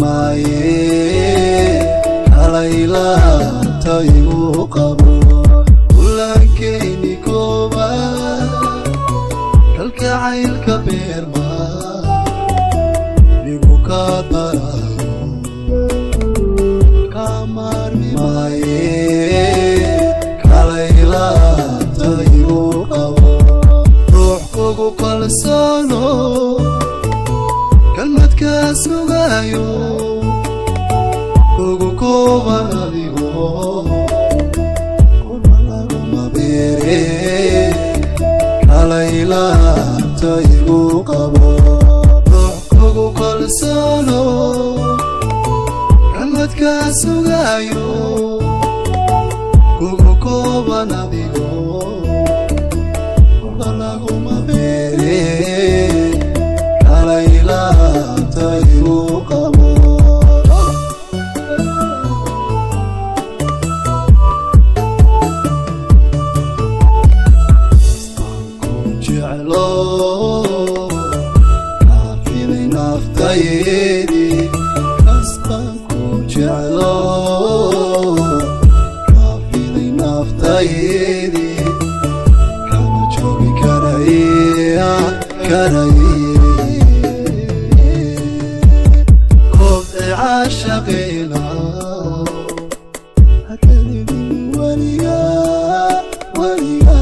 maaye halayla taygu qabo ulaankeeni kooba kalgacaylka beerma igu ka darayo kamarmi maaye halayla taygu qabo ruux kugu kalsoono kalmadka sugayo kugu kooban adigo kunalaguma beere halayla taygu qabo ruux kugu kalsoono kalmadka sugayo kugu kooban adigo kunalaguma beere halayla taygu qabo jeclo kaafilay naftaydi kastaan ku jeclo kaafilay naftaydi kama joogi karaya عاشقينا هكذا وليا وليا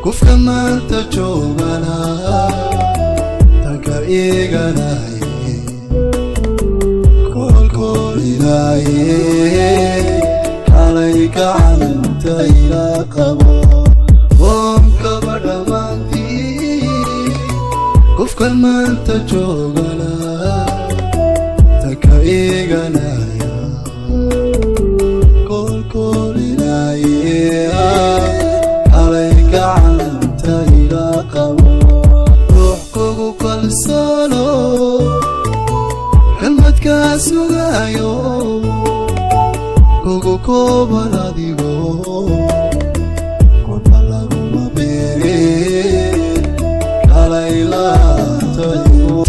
kufka maanta joogana tanka iganaye kolkolinaye halay gacantayla qabo oonkaba dhammaantii kufka maanta joogana tanka iganaya kolkolinaye ruux kugu kalsoono kalmadka sugayo kugu kooban adigo kunalaguma beere halayla taygu